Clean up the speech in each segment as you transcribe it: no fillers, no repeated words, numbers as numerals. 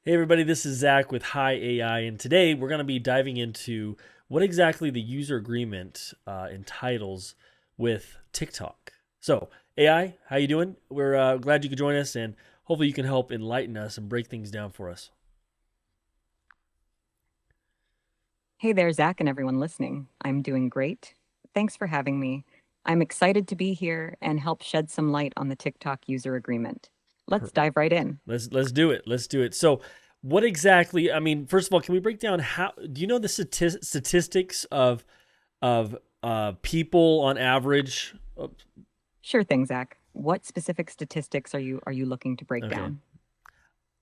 Hey everybody, this is Zach with Hi AI, and today we're going to be diving into what exactly the user agreement entitles with TikTok. So, AI, how you doing? We're glad you could join us, and hopefully you can help enlighten us and break things down for us. Hey there, Zach, and everyone listening. I'm doing great. Thanks for having me. I'm excited to be here and help shed some light on the TikTok user agreement. Let's Perfect. dive right in. Let's do it. Let's do it. So, what exactly? I mean, first of all, can we break down how? Do you know the statistics of people on average? Sure thing, Zach. What specific statistics are you looking to break Okay, down?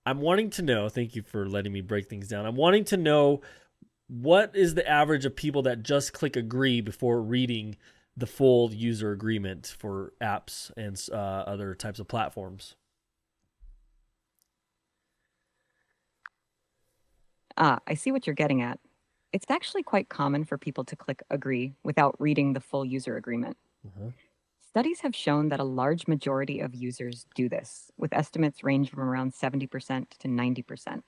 I'm wanting to know. Thank you for letting me break things down. I'm wanting to know what is the average of people that just click agree before reading the full user agreement for apps and other types of platforms. I see what you're getting at. It's actually quite common for people to click agree without reading the full user agreement. Uh-huh. Studies have shown that a large majority of users do this, with estimates range from around 70% to 90%.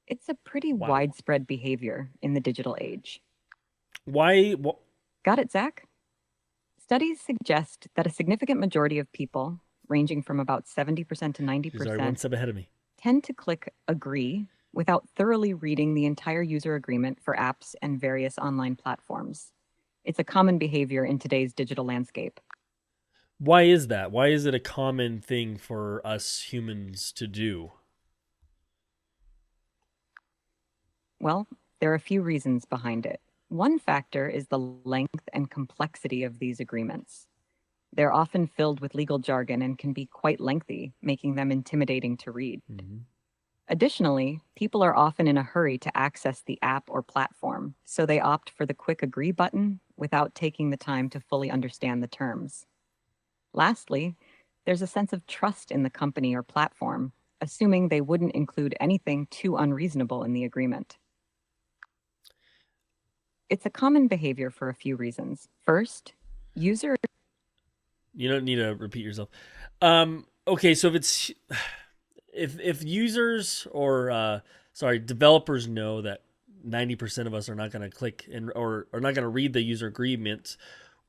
It's a pretty Wow. widespread behavior in the digital age. Why? Got it, Zach? Studies suggest that a significant majority of people, ranging from about 70% to He's already one 90%, step ahead of me. tend to click agree without thoroughly reading the entire user agreement for apps and various online platforms. It's a common behavior in today's digital landscape. Why is that? Why is it a common thing for us humans to do? Well, there are a few reasons behind it. One factor is the length and complexity of these agreements. They're often filled with legal jargon and can be quite lengthy, making them intimidating to read. Mm-hmm. Additionally, people are often in a hurry to access the app or platform, so they opt for the quick agree button without taking the time to fully understand the terms. Lastly, there's a sense of trust in the company or platform, assuming they wouldn't include anything too unreasonable in the agreement. It's a common behavior for a few reasons. First, user You don't need to repeat yourself. Okay, so if users or sorry developers know that 90% of us are not going to click and or are not going to read the user agreement,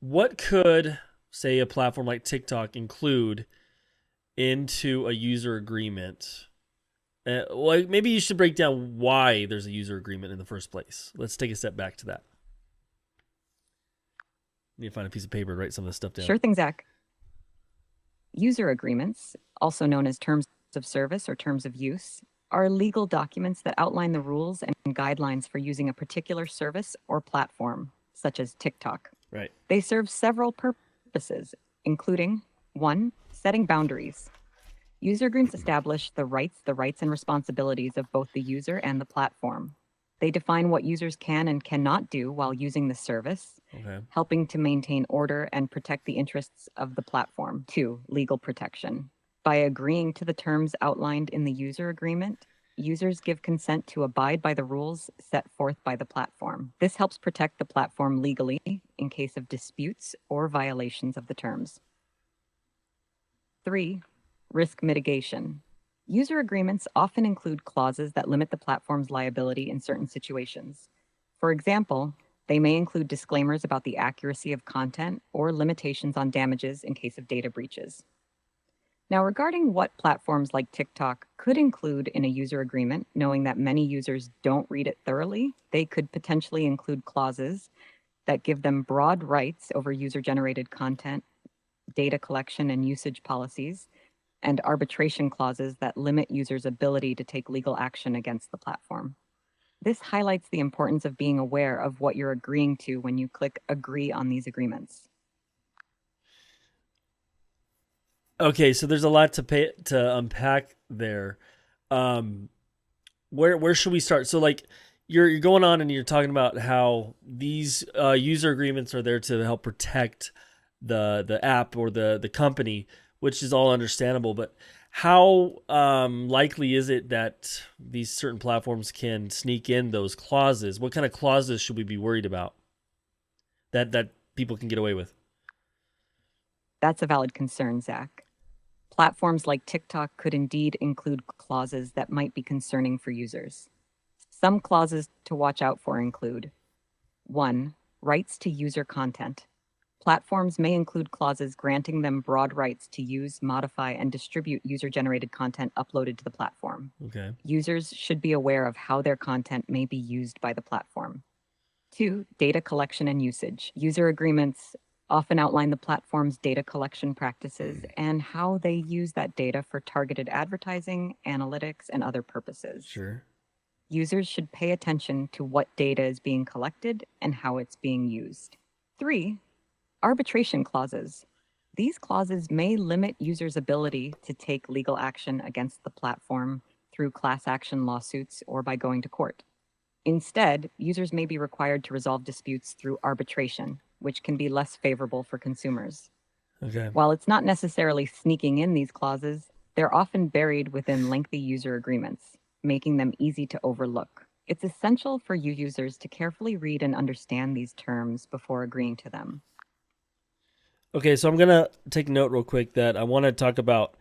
what could say a platform like TikTok include into a user agreement? Like maybe you should break down why there's a user agreement in the first place. Let's take a step back to that. You need to find a piece of paper to write some of this stuff down. Sure thing, Zach. User agreements, also known as terms of service or terms of use, are legal documents that outline the rules and guidelines for using a particular service or platform, such as TikTok. Right. They serve several purposes, including 1. Setting boundaries. User agreements establish the rights and responsibilities of both the user and the platform. They define what users can and cannot do while using the service, Okay. helping to maintain order and protect the interests of the platform. 2. Legal protection. By agreeing to the terms outlined in the user agreement, users give consent to abide by the rules set forth by the platform. This helps protect the platform legally in case of disputes or violations of the terms. 3. Risk mitigation. User agreements often include clauses that limit the platform's liability in certain situations. For example, they may include disclaimers about the accuracy of content or limitations on damages in case of data breaches. Now, regarding what platforms like TikTok could include in a user agreement, knowing that many users don't read it thoroughly, they could potentially include clauses that give them broad rights over user generated content, data collection and usage policies, and arbitration clauses that limit users' ability to take legal action against the platform. This highlights the importance of being aware of what you're agreeing to when you click agree on these agreements. Okay, so there's a lot to unpack there. Um, where should we start? So like you're going on and you're talking about how these user agreements are there to help protect the app or the company, which is all understandable. But how likely is it that these certain platforms can sneak in those clauses? What kind of clauses should we be worried about that people can get away with? That's a valid concern, Zach. Platforms like TikTok could indeed include clauses that might be concerning for users. Some clauses to watch out for include 1. Rights to user content. Platforms may include clauses granting them broad rights to use, modify, and distribute user generated content uploaded to the platform. Okay. Users should be aware of how their content may be used by the platform. 2. Data collection and usage. User agreements often outline the platform's data collection practices and how they use that data for targeted advertising, analytics, and other purposes. Sure. Users should pay attention to what data is being collected and how it's being used. 3. Arbitration clauses. These clauses may limit users' ability to take legal action against the platform through class action lawsuits or by going to court. Instead, users may be required to resolve disputes through arbitration, which can be less favorable for consumers. Okay. While it's not necessarily sneaking in these clauses, they're often buried within lengthy user agreements, making them easy to overlook. It's essential for you users to carefully read and understand these terms before agreeing to them. Okay, so I'm going to take note real quick that I want to talk about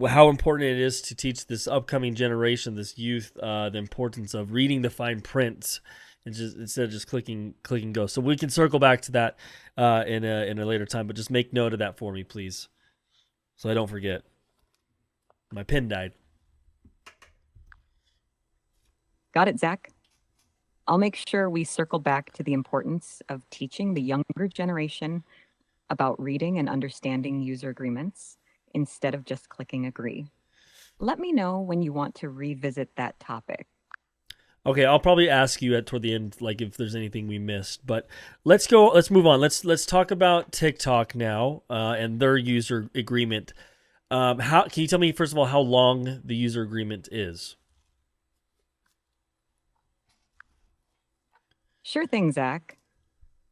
how important it is to teach this upcoming generation, this youth, the importance of reading the fine print and just instead of just clicking go. So we can circle back to that in a later time, but just make note of that for me, please, so I don't forget. My pen died. Got it, Zach? I'll make sure we circle back to the importance of teaching the younger generation about reading and understanding user agreements instead of just clicking agree. Let me know when you want to revisit that topic. Okay, I'll probably ask you toward the end, like if there's anything we missed. But let's move on. Let's talk about TikTok now and their user agreement. How can you tell me first of all how long the user agreement is? Sure thing, Zach.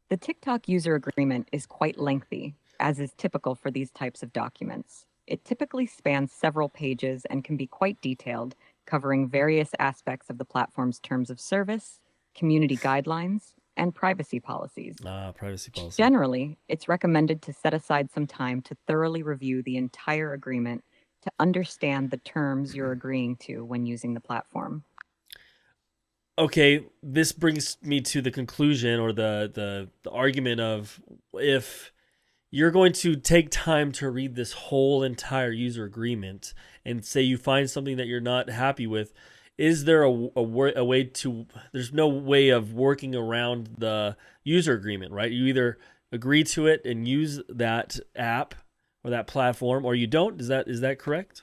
The TikTok user agreement is quite lengthy, as is typical for these types of documents. It typically spans several pages and can be quite detailed, covering various aspects of the platform's terms of service, community guidelines, and privacy policies. Privacy policy. Generally, it's recommended to set aside some time to thoroughly review the entire agreement to understand the terms you're agreeing to when using the platform. Okay, this brings me to the conclusion or the argument of if you're going to take time to read this whole entire user agreement and say you find something that you're not happy with, is there a way to, there's no way of working around the user agreement, right? You either agree to it and use that app or that platform, or you don't. Is that correct?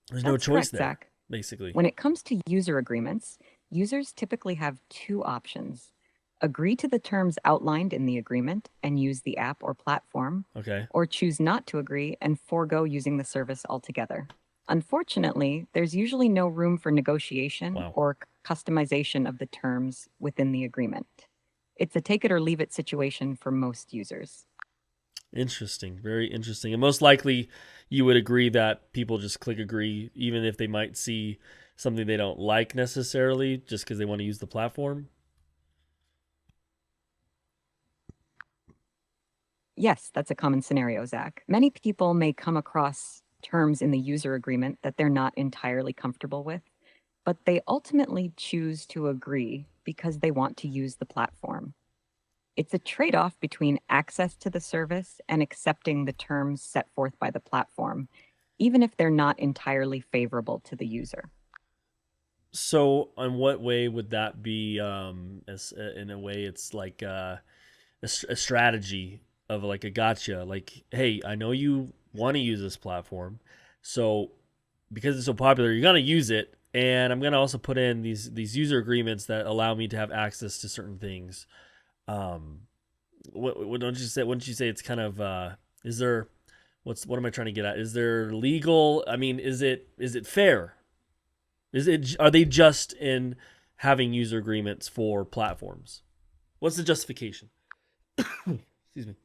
There's no That's choice correct, there, Zach. basically. When it comes to user agreements, users typically have two options: agree to the terms outlined in the agreement and use the app or platform, Okay. or choose not to agree and forego using the service altogether. Unfortunately, there's usually no room for negotiation Wow. or customization of the terms within the agreement. It's a take it or leave it situation for most users. Interesting. Very interesting. And most likely you would agree that people just click agree, even if they might see something they don't like necessarily, just because they want to use the platform. Yes, that's a common scenario, Zach. Many people may come across terms in the user agreement that they're not entirely comfortable with, but they ultimately choose to agree because they want to use the platform. It's a trade off between access to the service and accepting the terms set forth by the platform, even if they're not entirely favorable to the user. So, in what way would that be? In a way, it's like a strategy of like a gotcha. Like, hey, I know you want to use this platform, so because it's so popular, you're gonna use it, and I'm gonna also put in these user agreements that allow me to have access to certain things. Um, what don't you say? Wouldn't you say it's kind of is there? What am I trying to get at? Is there legal? I mean, is it fair? Are they just in having user agreements for platforms? What's the justification? Excuse me.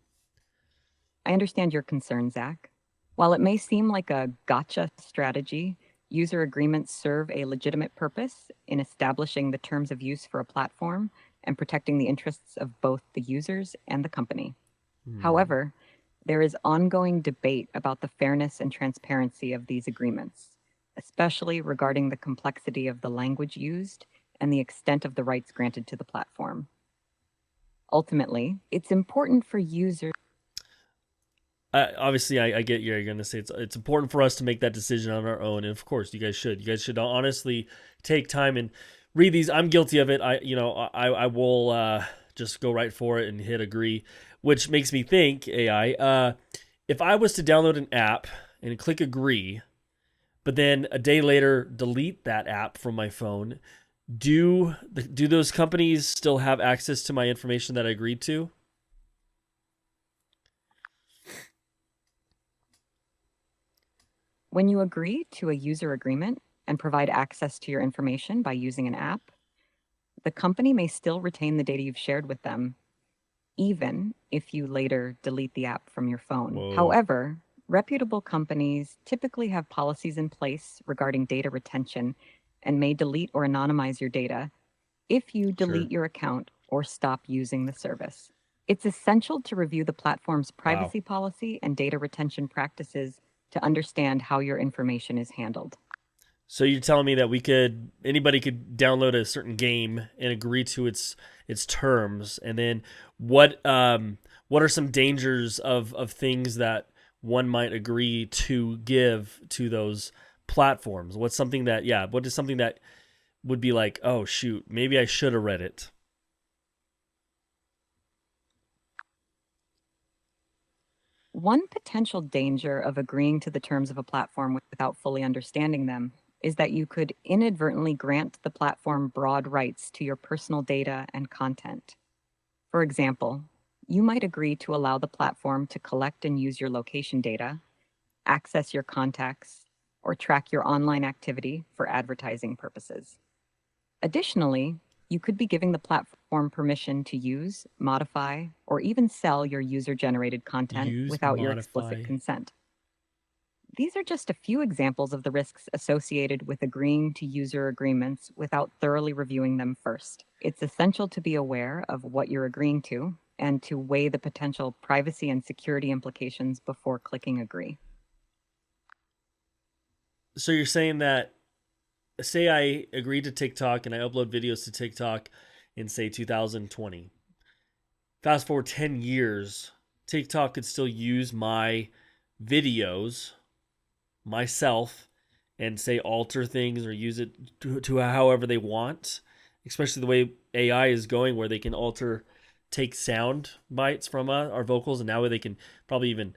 I understand your concern, Zach. While it may seem like a gotcha strategy, user agreements serve a legitimate purpose in establishing the terms of use for a platform and protecting the interests of both the users and the company. Hmm. However, there is ongoing debate about the fairness and transparency of these agreements, especially regarding the complexity of the language used and the extent of the rights granted to the platform. Ultimately, it's important for users. Obviously, I get you're going to say it's important for us to make that decision on our own, and of course, you guys should. You guys should honestly take time and read these. I'm guilty of it. I will just go right for it and hit agree, which makes me think AI. If I was to download an app and click agree, but then a day later delete that app from my phone, do those companies still have access to my information that I agreed to? When you agree to a user agreement and provide access to your information by using an app, the company may still retain the data you've shared with them, even if you later delete the app from your phone. Whoa, However, reputable companies typically have policies in place regarding data retention and may delete or anonymize your data if you sure. delete your account or stop using the service. It's essential to review the platform's Wow. privacy policy and data retention practices to understand how your information is handled. So you're telling me that anybody could download a certain game and agree to its terms, and then what are some dangers of things that one might agree to give to those platforms? What is something that would be like, oh shoot, maybe I should have read it? One potential danger of agreeing to the terms of a platform without fully understanding them is that you could inadvertently grant the platform broad rights to your personal data and content. For example, you might agree to allow the platform to collect and use your location data, access your contacts, or track your online activity for advertising purposes. Additionally, you could be giving the platform permission to use, modify, or even sell your user generated content Use, without your explicit modify. consent. These are just a few examples of the risks associated with agreeing to user agreements without thoroughly reviewing them first. It's essential to be aware of what you're agreeing to and to weigh the potential privacy and security implications before clicking agree. So you're saying that, say I agree to TikTok and I upload videos to TikTok in say 2020. Fast forward 10 years, TikTok could still use my videos myself and say alter things or use it to however they want, especially the way AI is going, where they can take sound bites from our vocals, and now they can probably even,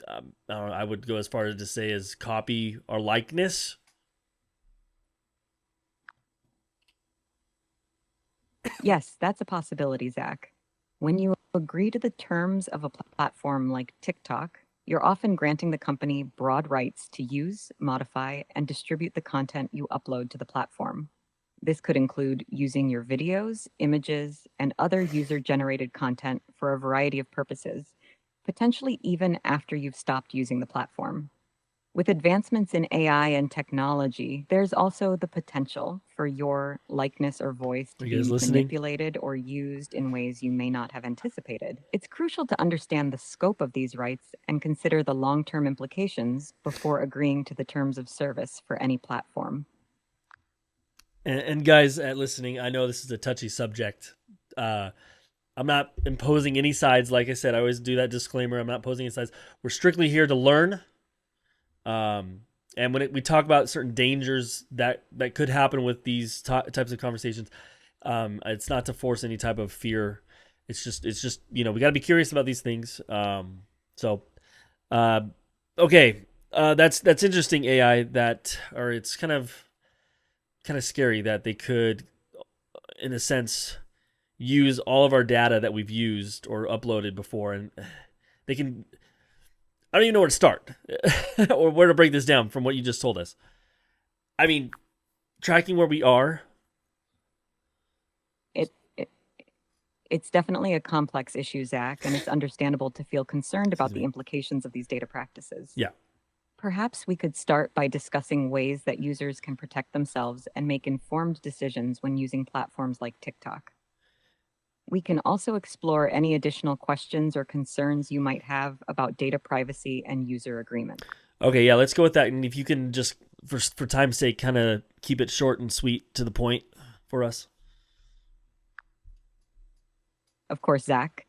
I don't know, I would go as far as to say as copy our likeness. Yes, that's a possibility, Zach. When you agree to the terms of a platform like TikTok, you're often granting the company broad rights to use, modify, and distribute the content you upload to the platform. This could include using your videos, images, and other user generated content for a variety of purposes, potentially even after you've stopped using the platform. With advancements in AI and technology, there's also the potential for your likeness or voice Are to you guys be listening? manipulated or used in ways you may not have anticipated. It's crucial to understand the scope of these rights and consider the long term implications before agreeing to the terms of service for any platform. And guys listening, I know this is a touchy subject. Uh, I'm not imposing any sides. Like I said, I always do that disclaimer. I'm not posing any sides. We're strictly here to learn. Um, and we talk about certain dangers that could happen with these types of conversations, it's not to force any type of fear. It's just we got to be curious about these things. So uh, okay, that's interesting. AI that or it's kind of scary that they could, in a sense, use all of our data that we've used or uploaded before, and they can. I don't even know where to start or where to break this down from what you just told us. I mean, tracking where we are. It, it it's definitely a complex issue, Zach, and it's understandable to feel concerned Excuse about the me. implications of these data practices. Yeah. Perhaps we could start by discussing ways that users can protect themselves and make informed decisions when using platforms like TikTok. We can also explore any additional questions or concerns you might have about data privacy and user agreements. Okay, yeah, let's go with that. And if you can just, for time's sake, kind of keep it short and sweet to the point for us. Of course, Zach,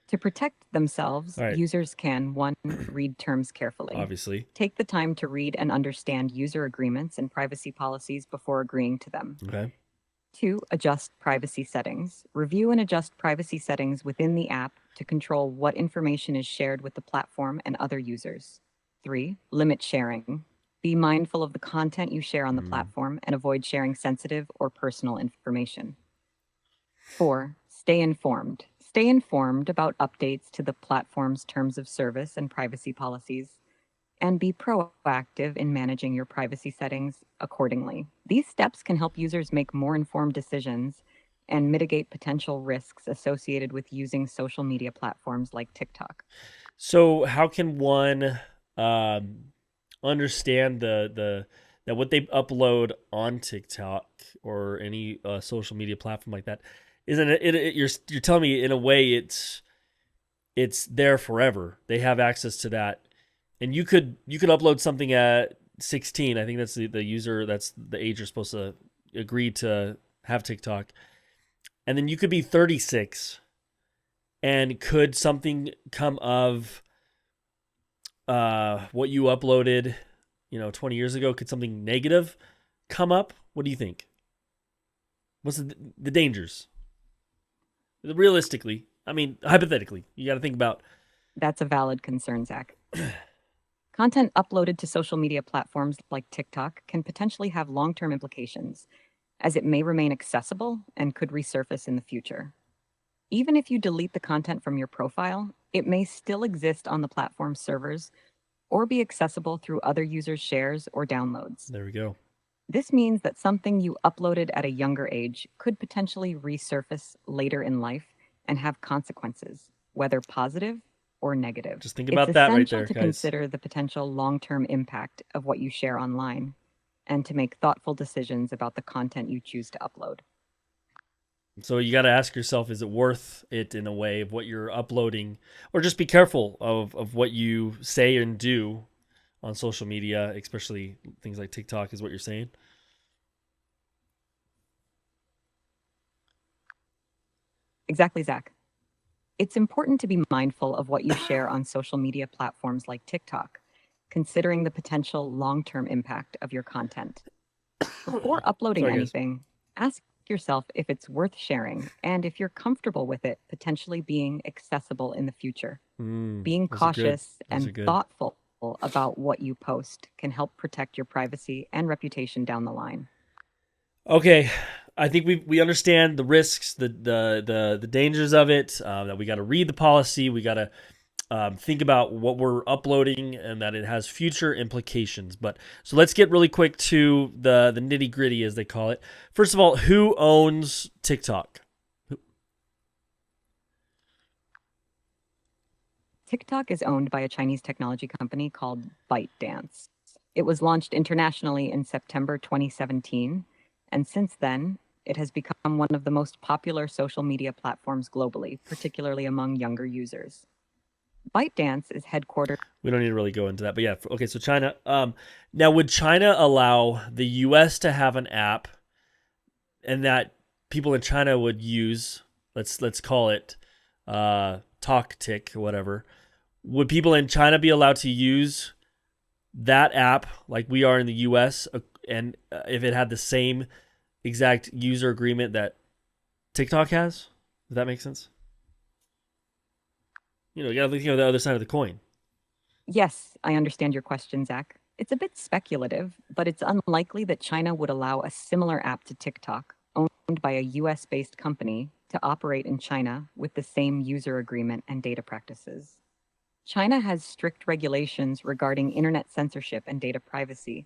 to protect themselves, All right, users can 1. Read terms carefully. obviously. Take the time to read and understand user agreements and privacy policies before agreeing to them. Okay. 2. Adjust privacy settings. Review and adjust privacy settings within the app to control what information is shared with the platform and other users. 3. Limit sharing. Be mindful of the content you share on the platform and avoid sharing sensitive or personal information. 4. Stay informed. Stay informed about updates to the platform's terms of service and privacy policies, and be proactive in managing your privacy settings accordingly. These steps can help users make more informed decisions and mitigate potential risks associated with using social media platforms like TikTok. So how can one understand the that what they upload on TikTok or any social media platform like that isn't you're telling me in a way it's there forever. They have access to that, and you could upload something at 16. I think that's the user, that's the age you're supposed to agree to have TikTok, and then you could be 36, and could something come of what you uploaded, 20 years ago? Could something negative come up? What do you think? What's the dangers? Realistically, I mean, hypothetically, you got to think about. That's a valid concern, Zach. Content uploaded to social media platforms like TikTok can potentially have long term implications, as it may remain accessible and could resurface in the future. Even if you delete the content from your profile, it may still exist on the platform's servers or be accessible through other users' shares or downloads. There we go. This means that something you uploaded at a younger age could potentially resurface later in life and have consequences, whether positive or negative. Just think It's about that right essential there, to guys. consider the potential long-term impact of what you share online and to make thoughtful decisions about the content you choose to upload. So you got to ask yourself, is it worth it in a way of what you're uploading, or just be careful of what you say and do on social media, especially things like TikTok, is what you're saying? Exactly, Zach. It's important to be mindful of what you share on social media platforms like TikTok, considering the potential long-term impact of your content. Before uploading Sorry, guys. anything, ask yourself if it's worth sharing and if you're comfortable with it potentially being accessible in the future. Being Those are good. cautious Those are and good. thoughtful about what you post can help protect your privacy and reputation down the line. Okay, I think we understand the risks, the dangers of it. That we got to read the policy, we got to think about what we're uploading, and that it has future implications. But so let's get really quick to the nitty gritty, as they call it. First of all, who owns TikTok? TikTok is owned by a Chinese technology company called ByteDance. It was launched internationally in September 2017, and since then, it has become one of the most popular social media platforms globally, particularly among younger users. ByteDance is headquartered. We don't need to really go into that, but yeah. Okay, so China. Now, would China allow the U.S. to have an app, and that people in China would use? Let's call it TalkTick or whatever. Would people in China be allowed to use that app like we are in the U.S. And if it had the same exact user agreement that TikTok has? Does that make sense? You got to think of the other side of the coin. Yes, I understand your question, Zach. It's a bit speculative, but it's unlikely that China would allow a similar app to TikTok, owned by a US based company, to operate in China with the same user agreement and data practices. China has strict regulations regarding internet censorship and data privacy,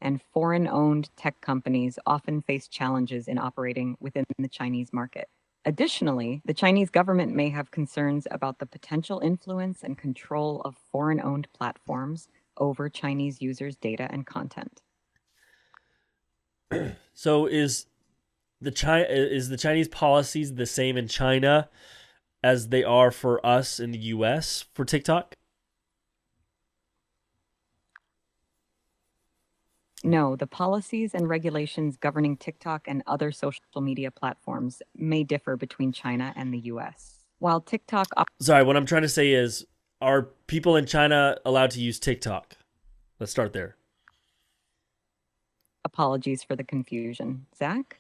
and foreign owned tech companies often face challenges in operating within the Chinese market. Additionally, the Chinese government may have concerns about the potential influence and control of foreign owned platforms over Chinese users' data and content. So is the Chinese policies the same in China as they are for us in the US for TikTok? No, the policies and regulations governing TikTok and other social media platforms may differ between China and the US. While TikTok, Sorry, what I'm trying to say is, are people in China allowed to use TikTok? Let's start there. apologies for the confusion, Zach.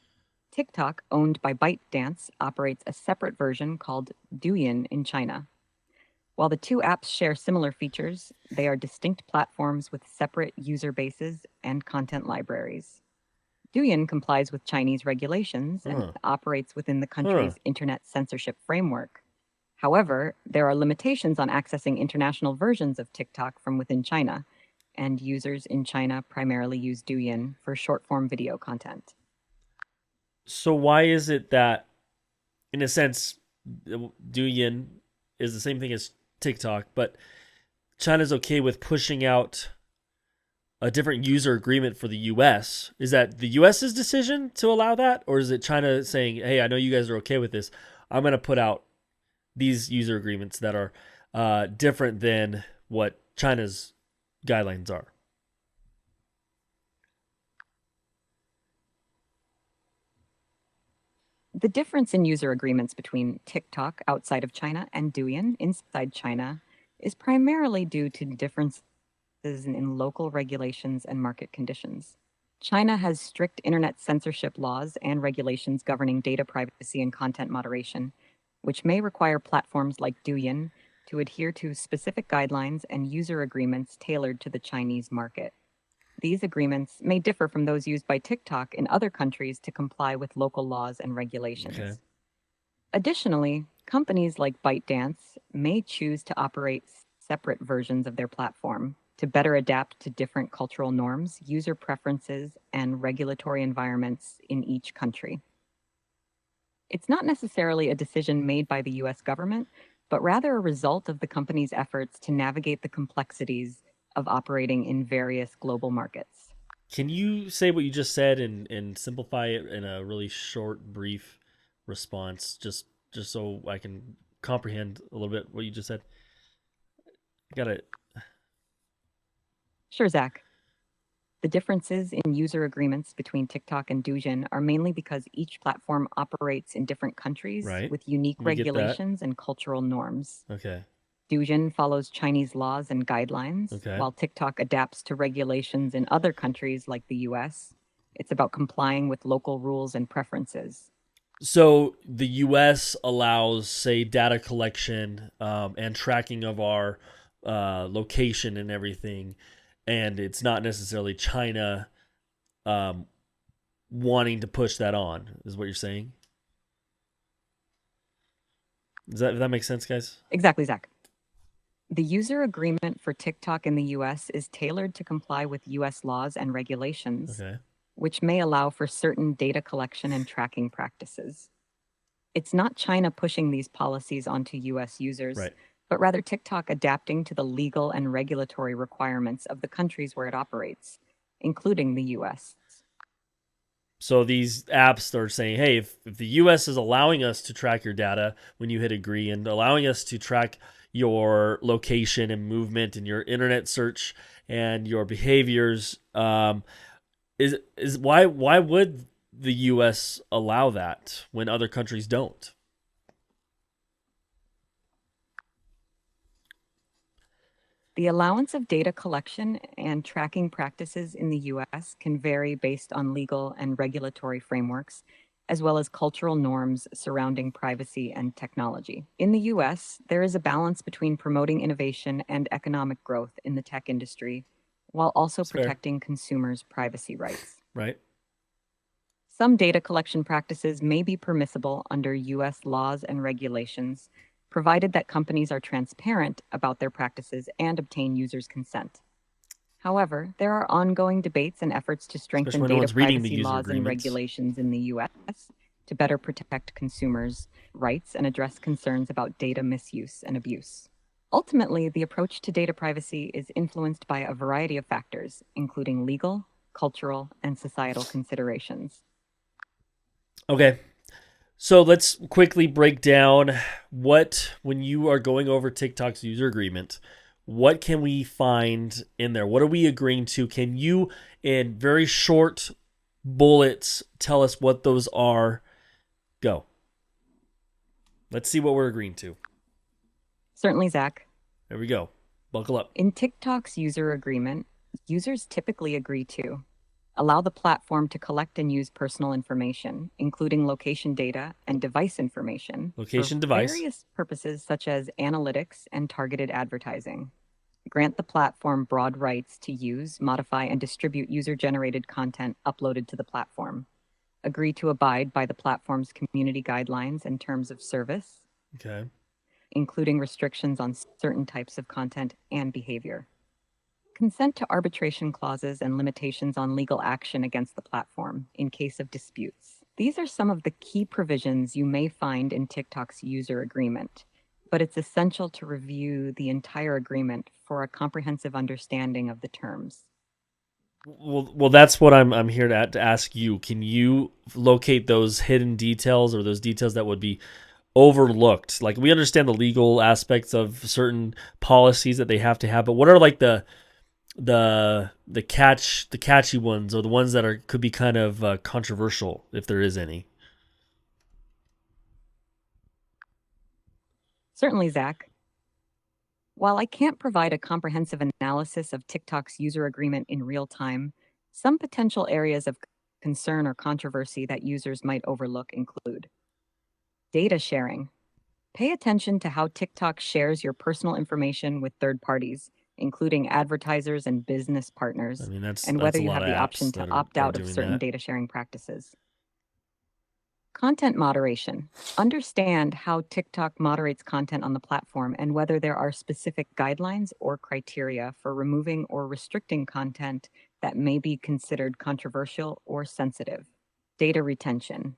TikTok, owned by ByteDance, operates a separate version called Douyin in China. While the two apps share similar features, they are distinct platforms with separate user bases and content libraries. Douyin complies with Chinese regulations and Huh. operates within the Huh. country's internet censorship framework. However, there are limitations on accessing international versions of TikTok from within China, and users in China primarily use Douyin for short form video content. So why is it that, in a sense, Douyin is the same thing as TikTok, but China's okay with pushing out a different user agreement for the US? Is that the US's decision to allow that, or is it China saying, "Hey, I know you guys are okay with this. I'm going to put out these user agreements that are different than what China's guidelines are"? The difference in user agreements between TikTok outside of China and Douyin inside China is primarily due to differences in local regulations and market conditions. China has strict internet censorship laws and regulations governing data privacy and content moderation, which may require platforms like Douyin to adhere to specific guidelines and user agreements tailored to the Chinese market. These agreements may differ from those used by TikTok in other countries to comply with local laws and Okay. regulations. Additionally, companies like ByteDance may choose to operate separate versions of their platform to better adapt to different cultural norms, user preferences, and regulatory environments in each country. It's not necessarily a decision made by the US government, but rather a result of the company's efforts to navigate the complexities of operating in various global markets. Can you say what you just said and simplify it in a really short, brief response, just so I can comprehend a little bit what you just said? I got it. Sure, Zach. The differences in user agreements between TikTok and Douyin are mainly because each platform operates in different countries Right. with unique We get that. regulations and cultural norms. Okay. Douyin follows Chinese laws and guidelines, Okay. while TikTok adapts to regulations in other countries like the US. It's about complying with local rules and preferences. So the U.S. allows, say, data collection and tracking of our location and everything, and it's not necessarily China um, wanting to push that on. Is what you're saying? Does that make sense, guys? Exactly, Zach. The user agreement for TikTok in the US is tailored to comply with US laws and regulations, Okay. which may allow for certain data collection and tracking practices. It's not China pushing these policies onto US users, Right. but rather TikTok adapting to the legal and regulatory requirements of the countries where it operates, including the US. So these apps are saying, hey, if the US is allowing us to track your data when you hit agree and allowing us to track your location and movement and your internet search and your behaviors, is why would the US allow that when other countries don't? The allowance of data collection and tracking practices in the US can vary based on legal and regulatory frameworks, as well as cultural norms surrounding privacy and technology. In the US, there is a balance between promoting innovation and economic growth in the tech industry, while also It's fair, protecting consumers' privacy rights. right? Some data collection practices may be permissible under US laws and regulations, provided that companies are transparent about their practices and obtain users' consent. However, there are ongoing debates and efforts to Especially strengthen when no data one's reading the privacy user laws and agreements. regulations in the US to better protect consumers' rights and address concerns about data misuse and abuse. Ultimately, the approach to data privacy is influenced by a variety of factors, including legal, cultural, and societal considerations. Okay. So let's quickly break down when you are going over TikTok's user agreement, what can we find in there? What are we agreeing to? Can you, in very short bullets, tell us what those are? Go. Let's see what we're agreeing to. Certainly, Zach. There we go. Buckle up. In TikTok's user agreement, users typically agree to allow the platform to collect and use personal information, including location data and device information, for Location device. various purposes such as analytics and targeted advertising. Grant the platform broad rights to use, modify, and distribute user generated content uploaded to the platform. Agree to abide by the platform's community guidelines and terms of service, Okay. including restrictions on certain types of content and behavior. Consent to arbitration clauses and limitations on legal action against the platform in case of disputes. These are some of the key provisions you may find in TikTok's user agreement, but it's essential to review the entire agreement for a comprehensive understanding of the terms. Well, that's what I'm here to ask you. Can you locate those hidden details or those details that would be overlooked? Like we understand the legal aspects of certain policies that they have to have, but what are like the catchy ones or the ones that are could be kind of controversial if there is any? Certainly, Zach. While I can't provide a comprehensive analysis of TikTok's user agreement in real time, some potential areas of concern or controversy that users might overlook include data sharing. Pay attention to how TikTok shares your personal information with third parties, including advertisers and business I partners, mean, and that's whether a you lot have of the option apps to that opt are out of doing certain that. data sharing practices. Content moderation. Understand how TikTok moderates content on the platform and whether there are specific guidelines or criteria for removing or restricting content that may be considered controversial or sensitive. Data retention.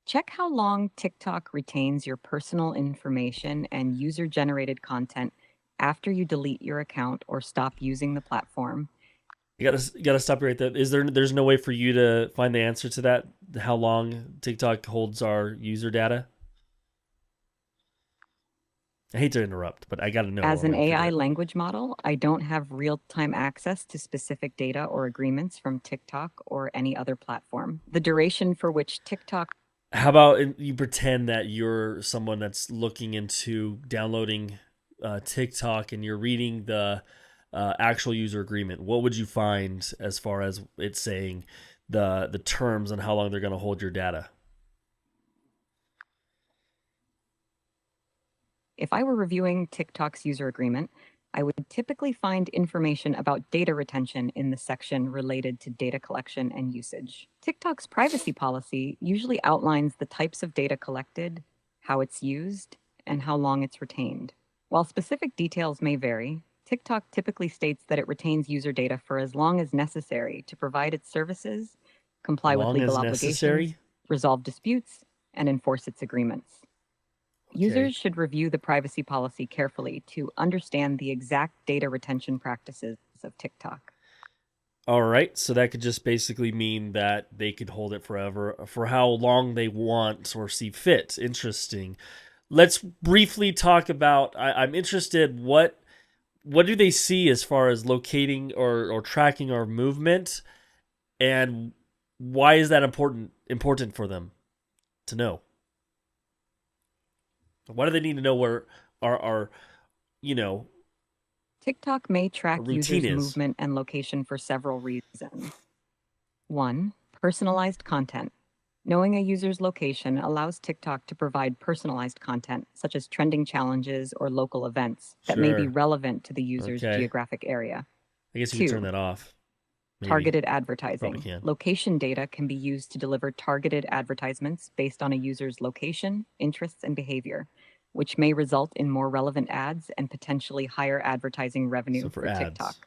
Check how long TikTok retains your personal information and user generated content after you delete your account or stop using the platform. You gotta stop you right there. There's no way for you to find the answer to that? How long TikTok holds our user data? I hate to interrupt, but I gotta know. I As an want to figure AI it. language model, I don't have real time access to specific data or agreements from TikTok or any other platform. The duration for which TikTok How about you pretend that you're someone that's looking into downloading TikTok and you're reading the actual user agreement? What would you find as far as it saying the terms and how long they're going to hold your data? If I were reviewing TikTok's user agreement, I would typically find information about data retention in the section related to data collection and usage. TikTok's privacy policy usually outlines the types of data collected, how it's used, and how long it's retained. While specific details may vary, TikTok typically states that it retains user data for as long as necessary to provide its services, comply with Long legal as obligations, necessary? resolve disputes, and enforce its agreements. Okay. Users should review the privacy policy carefully to understand the exact data retention practices of TikTok. All right. So that could just basically mean that they could hold it forever for how long they want or see fit. Interesting. Let's briefly talk about. I'm interested. What do they see as far as locating or tracking our movement, and why is that important for them to know? Why do they need to know where our you know TikTok may our track routine users' is? movement and location for several reasons. One, personalized content. Knowing a user's location allows TikTok to provide personalized content, such as trending challenges or local events that may be Sure. relevant to the user's Okay. geographic area. I guess you could turn Two, that off. Maybe. targeted Probably advertising. can. Location data can be used to deliver targeted advertisements based on a user's location, interests, and behavior, which may result in more relevant ads and potentially higher advertising So revenue for for ads. TikTok.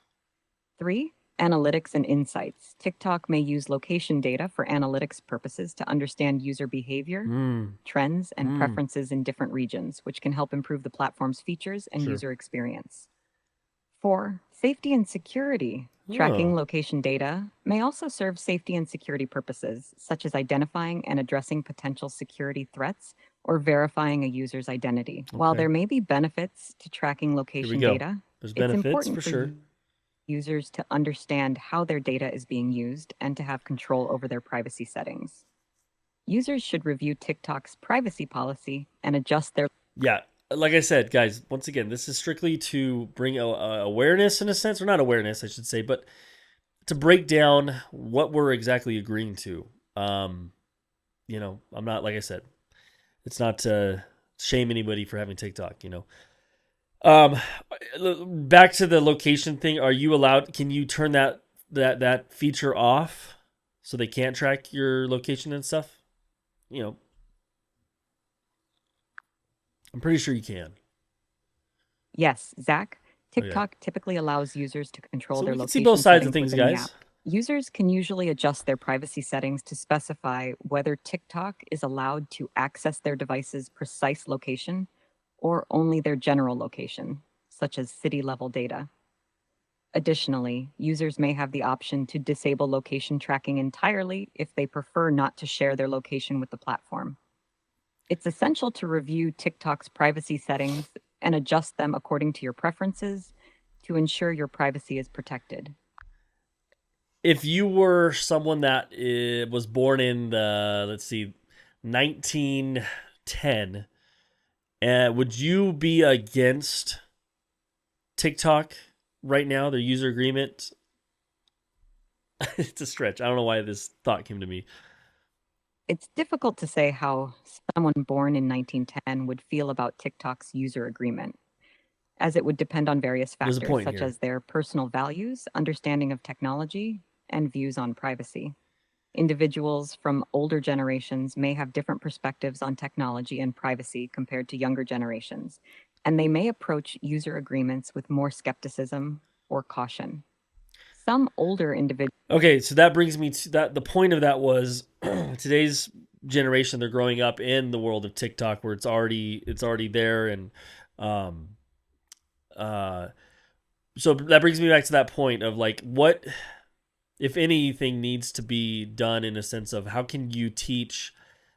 Three, analytics and insights. TikTok may use location data for analytics purposes to understand user behavior, Mm. trends, and Mm. preferences in different regions, which can help improve the platform's features and Sure. user experience. Four, safety and security. Tracking Oh, location data may also serve safety and security purposes, such as identifying and addressing potential security threats or verifying a user's identity. While okay. there may be benefits to tracking Here we location go. data, There's it's benefits important for for sure. users to understand how their data is being used and to have control over their privacy settings. Users should review TikTok's privacy policy and adjust their Yeah, like I said, guys, once again, this is strictly to bring awareness in a sense, or not awareness, I should say, but to break down what we're exactly agreeing to. Um, I'm not, like I said, it's not to shame anybody for having TikTok. Um, Back to the location thing. Are you allowed? Can you turn that feature off so they can't track your location and stuff? You know, I'm pretty sure you can. Yes, Zach. Okay, TikTok typically allows users to control so their we can see both location sides of settings things, within the guys. app. Users can usually adjust their privacy settings to specify whether TikTok is allowed to access their device's precise location or only their general location, such as city level data. Additionally, users may have the option to disable location tracking entirely if they prefer not to share their location with the platform. It's essential to review TikTok's privacy settings and adjust them according to your preferences to ensure your privacy is protected. If you were someone that was born in the, let's see, 1910, would you be against TikTok right now, their user agreement? It's a stretch. I don't know why this thought came to me. It's difficult to say how someone born in 1910 would feel about TikTok's user agreement, as it would depend on various There's a factors point such here. as their personal values, understanding of technology, and views on privacy. Individuals from older generations may have different perspectives on technology and privacy compared to younger generations, and they may approach user agreements with more skepticism or caution. Some older individuals Okay, so that brings me to that. The point of that was today's generation. They're growing up in the world of TikTok, where it's already there, and um, uh, so that brings me back to that point of like, what, if anything, needs to be done in a sense of how can you teach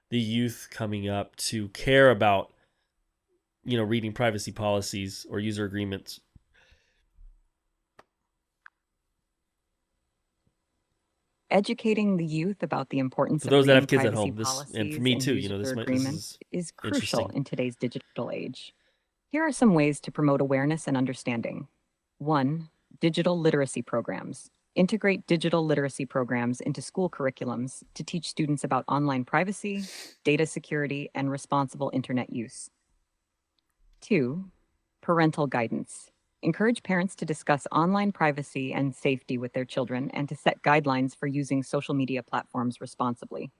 the youth coming up to care about, reading privacy policies or user agreements. educating the youth about the For importance of those that have reading kids at privacy home, this, and for policies me and too, user this agreements is is crucial interesting. in today's digital age. Here are some ways to promote awareness and understanding. 1. Digital literacy programs. Integrate digital literacy programs into school curriculums to teach students about online privacy, data security, and responsible internet use. 2. Parental guidance. Encourage parents to discuss online privacy and safety with their children and to set guidelines for using social media platforms responsibly.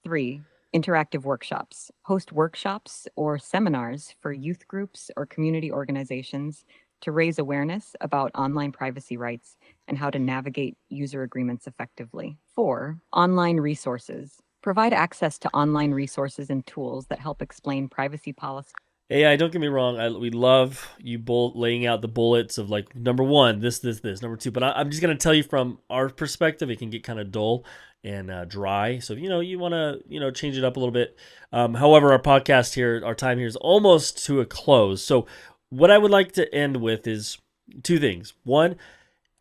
3. Interactive workshops. Host workshops or seminars for youth groups or community organizations to raise awareness about online privacy rights and how to navigate user agreements effectively. 4. Online resources. Provide access to online resources and tools that help explain privacy policy. AI, don't get me wrong. We love you laying out the bullets of like number one, this, number two. But I'm just gonna tell you from our perspective, it can get kind of dull and dry. So you want to change it up a little bit. However, our podcast here, our time here is almost to a close. So what I would like to end with is two things. One,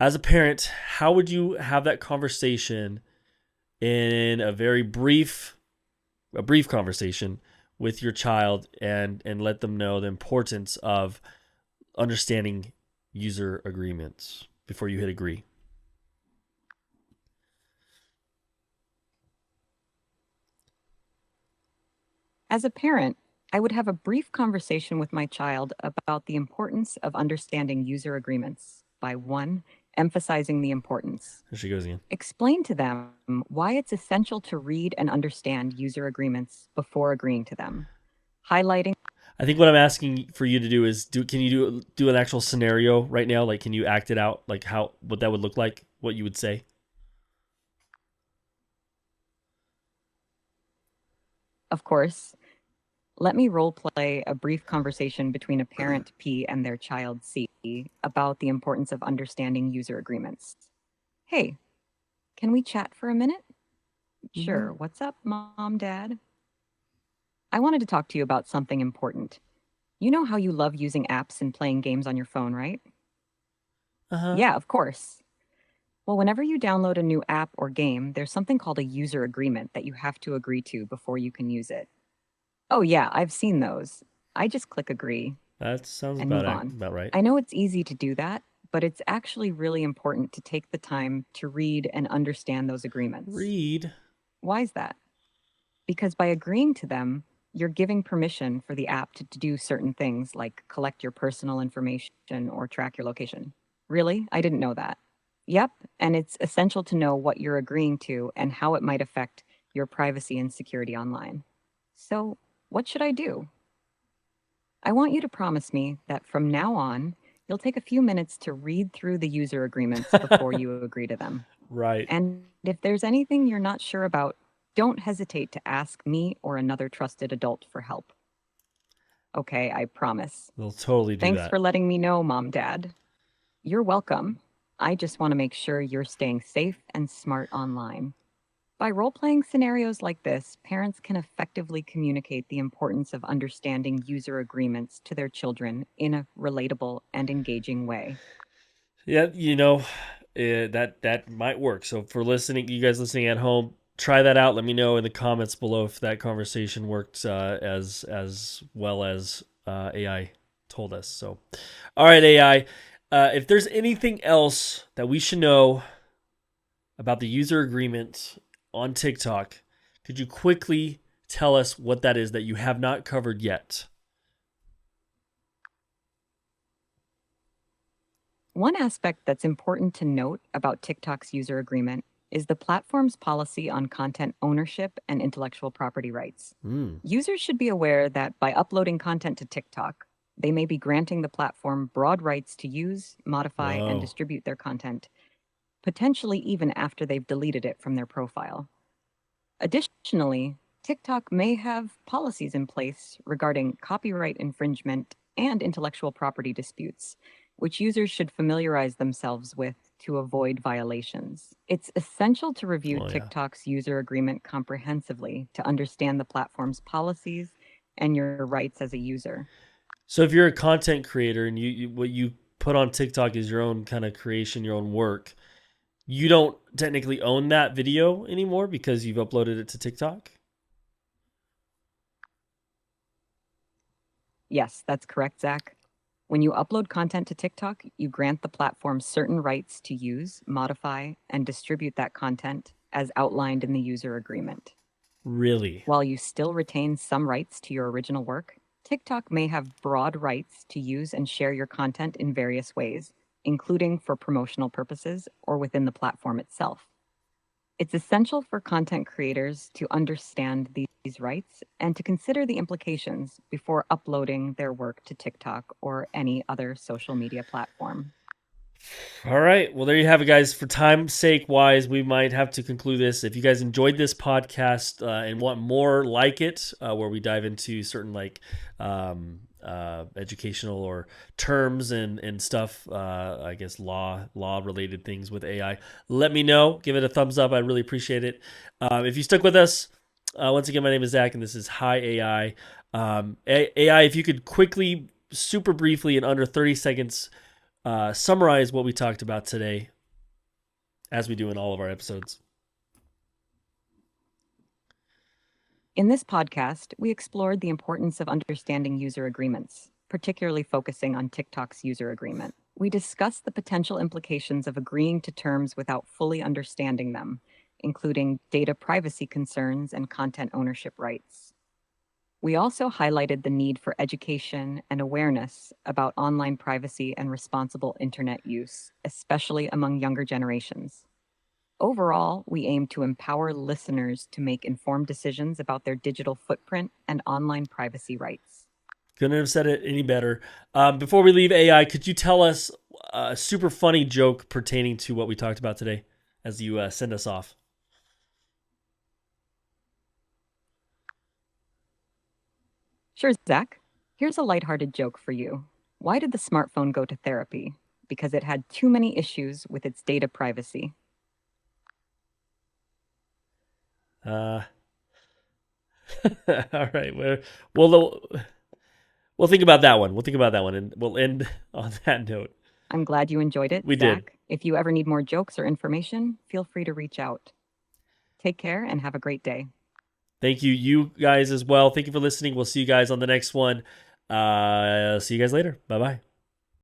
as a parent, how would you have that conversation in a brief conversation with your child, and let them know the importance of understanding user agreements before you hit agree? As a parent, I would have a brief conversation with my child about the importance of understanding user agreements by 1. Emphasizing the importance. There she goes again. Explain to them why it's essential to read and understand user agreements before agreeing to them. Highlighting I think what I'm asking for you to do is can you do an actual scenario right now? Like, can you act it out? Like what that would look like? What you would say? Of course, let me role play a brief conversation between a parent P and their child C about the importance of understanding user agreements. Hey, can we chat for a minute? Mm-hmm. Sure. What's up, Mom, Dad? I wanted to talk to you about something important. You know how you love using apps and playing games on your phone, right? Uh-huh. Yeah, of course. Well, whenever you download a new app or game, there's something called a user agreement that you have to agree to before you can use it. Oh, yeah, I've seen those. I just click agree That sounds and move on. about right. I know it's easy to do that, but it's actually really important to take the time to read and understand those agreements. Read. Why is that? Because by agreeing to them, you're giving permission for the app to do certain things like collect your personal information or track your location. Really? I didn't know that. Yep, and it's essential to know what you're agreeing to and how it might affect your privacy and security online. So, what should I do? I want you to promise me that from now on, you'll take a few minutes to read through the user agreements before you agree to them. Right. And if there's anything you're not sure about, don't hesitate to ask me or another trusted adult for help. Okay, I promise. They'll totally do Thanks that. for letting me know, Mom, Dad. You're welcome. I just want to make sure you're staying safe and smart online. By role playing scenarios like this, parents can effectively communicate the importance of understanding user agreements to their children in a relatable and engaging way. Yeah, that might work. So for listening, you guys listening at home, try that out. Let me know in the comments below if that conversation worked as well as AI told us. So, all right, AI. If there's anything else that we should know about the user agreement on TikTok, could you quickly tell us what that is that you have not covered yet? One aspect that's important to note about TikTok's user agreement is the platform's policy on content ownership and intellectual property rights. Mm. Users should be aware that by uploading content to TikTok, they may be granting the platform broad rights to use, modify, and Whoa. distribute their content, potentially even after they've deleted it from their profile. Additionally, TikTok may have policies in place regarding copyright infringement and intellectual property disputes, which users should familiarize themselves with to avoid violations. It's essential to review Oh yeah. TikTok's user agreement comprehensively to understand the platform's policies and your rights as a user. So if you're a content creator and what you put on TikTok is your own kind of creation, your own work, you don't technically own that video anymore because you've uploaded it to TikTok? Yes, that's correct, Zach. When you upload content to TikTok, you grant the platform certain rights to use, modify, and distribute that content as outlined in the user agreement. Really? While you still retain some rights to your original work, TikTok may have broad rights to use and share your content in various ways, including for promotional purposes or within the platform itself. It's essential for content creators to understand these rights and to consider the implications before uploading their work to TikTok or any other social media platform. All right. Well, there you have it, guys. For time's sake, wise, we might have to conclude this. If you guys enjoyed this podcast and want more like it, where we dive into certain educational or terms and stuff, I guess law related things with AI, let me know. Give it a thumbs up. I really appreciate it. If you stuck with us, once again, my name is Zach, and this is Hi AI. AI, if you could quickly, super briefly, in under 30 seconds summarize what we talked about today, as we do in all of our episodes. In this podcast, we explored the importance of understanding user agreements, particularly focusing on TikTok's user agreement. We discussed the potential implications of agreeing to terms without fully understanding them, including data privacy concerns and content ownership rights. We also highlighted the need for education and awareness about online privacy and responsible internet use, especially among younger generations. Overall, we aim to empower listeners to make informed decisions about their digital footprint and online privacy rights. Couldn't have said it any better. Before we leave, AI, could you tell us a super funny joke pertaining to what we talked about today as you send us off? Sure, Zach. Here's a lighthearted joke for you. Why did the smartphone go to therapy? Because it had too many issues with its data privacy. Uh, all right. Well, we'll think about that one. We'll think about that one, and we'll end on that note. I'm glad you enjoyed it, We did. Zach. If you ever need more jokes or information, feel free to reach out. Take care and have a great day. Thank you, you guys as well. Thank you for listening. We'll see you guys on the next one. See you guys later. Bye bye.